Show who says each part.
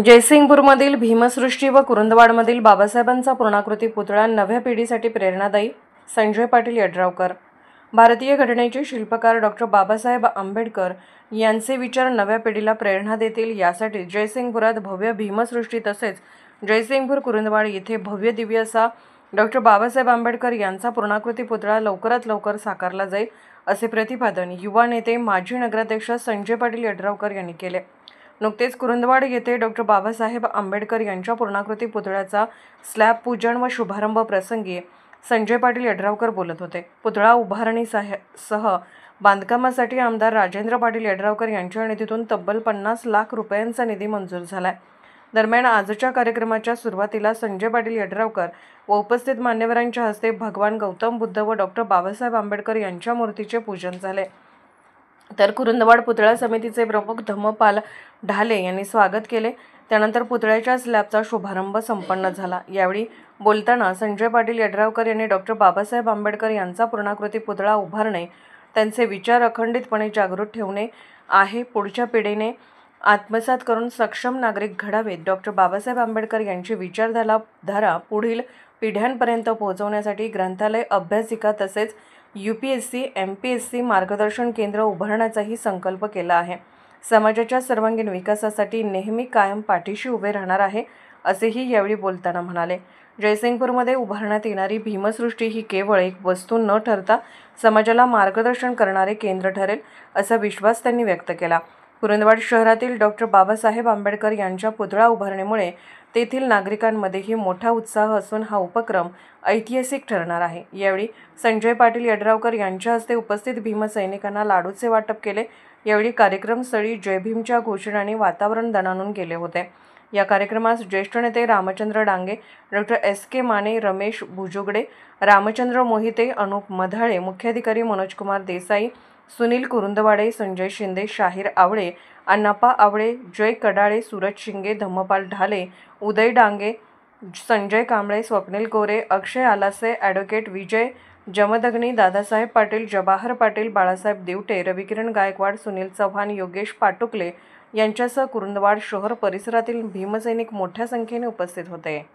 Speaker 1: जयसिंगपूरमधील भीमसृष्टी व कुरुंदवाडमधील बाबासाहेबांचा पूर्णाकृती पुतळा नव्या पिढीसाठी प्रेरणादायी. संजय पाटील यड्रावकर. भारतीय घटनेचे शिल्पकार डॉ. बाबासाहेब आंबेडकर यांचे विचार नव्या पिढीला प्रेरणा देतील यासाठी जयसिंगपुरात भव्य भीमसृष्टी तसेच जयसिंगपूर कुरुंदवाड येथे भव्य दिव्य असा डॉ. बाबासाहेब आंबेडकर यांचा पूर्णाकृती पुतळा लवकरात लवकर साकारला जाईल, असे प्रतिपादन युवा नेते माजी नगराध्यक्ष संजय पाटील यड्रावकर यांनी केले. नुकतेच कुरुंदवाड येथे डॉ. बाबासाहेब आंबेडकर यांच्या पूर्णाकृती पुतळ्याचा स्लॅब पूजन व शुभारंभ प्रसंगी संजय पाटील यड्रावकर बोलत होते. पुतळा उभारणीसह बांधकामासाठी आमदार राजेंद्र पाटील यड्रावकर यांच्या निधीतून तब्बल 50 लाख रुपयांचा निधी मंजूर झालाय. दरम्यान आजच्या कार्यक्रमाच्या सुरुवातीला संजय पाटील यड्रावकर व उपस्थित मान्यवरांच्या हस्ते भगवान गौतम बुद्ध व डॉ. बाबासाहेब आंबेडकर यांच्या मूर्तीचे पूजन झाले. तर कुरुंदवाड पुतळा समितीचे प्रमुख धम्मपाल ढाले यांनी स्वागत केले. त्यानंतर पुतळ्याच्या स्लॅबचा शुभारंभ संपन्न झाला. यावेळी बोलताना संजय पाटील यड्रावकर यांनी डॉ. बाबासाहेब आंबेडकर यांचा पूर्णाकृती पुतळा उभारणे, त्यांचे विचार अखंडितपणे जागृत ठेवणे आहे. पुढच्या पिढीने आत्मसात करून सक्षम नागरिक घडावेत. डॉ. बाबासाहेब आंबेडकर यांची विचारधारा पुढील पिढ्यांपर्यंत पोहोचवण्यासाठी ग्रंथालय, अभ्यासिका तसेच UPSC, MPSC मार्गदर्शन केंद्र उभारण्याचाही संकल्प केला आहे. समाजाच्या सर्वांगीण विकासासाठी नेहमी कायम पाठीशी उभे राहणार आहे, असेही यावेळी बोलताना म्हणाले. जयसिंगपूरमध्ये उभारण्यात येणारी भीमसृष्टी ही केवळ एक वस्तू न ठरता समाजाला मार्गदर्शन करणारे केंद्र ठरेल, असा विश्वास त्यांनी व्यक्त केला. कुरुंदवाड शहरातील डॉ. बाबासाहेब आंबेडकर यांच्या पुतळा उभारणीमुळे तेथील नागरिकांमध्येही मोठा उत्साह असून हा उपक्रम ऐतिहासिक ठरणार आहे. यावेळी संजय पाटील यड्रावकर यांच्या हस्ते उपस्थित भीमसैनिकांना लाडूचे वाटप केले. यावेळी कार्यक्रमस्थळी जय भीमच्या घोषणांनी वातावरण दणाणून गेले होते. या कार्यक्रमास ज्येष्ठ नेते रामचंद्र डांगे, डॉ. SK माने, रमेश भुजुगडे, रामचंद्र मोहिते, अनुप मधाळे, मुख्याधिकारी मनोजकुमार देसाई, सुनील कुरुंदवाडे, संजय शिंदे, शाहीर आवळे, अण्णाप्पा आवळे, जय कडाळे, सूरज शिंगे, धम्मपाल ढाले, उदय डांगे, संजय कांबळे, स्वप्नील गोरे, अक्षय आलासे, ॲडव्होकेट विजय जमदग्नी, दादासाहेब पाटील, जवाहर पाटील, बाळासाहेब दिवटे, रविकिरण गायकवाड, सुनील चव्हाण, योगेश पाटुकले यांच्यासह कुरुंदवाड शहर परिसरातील भीमसैनिक मोठ्या संख्येने उपस्थित होते.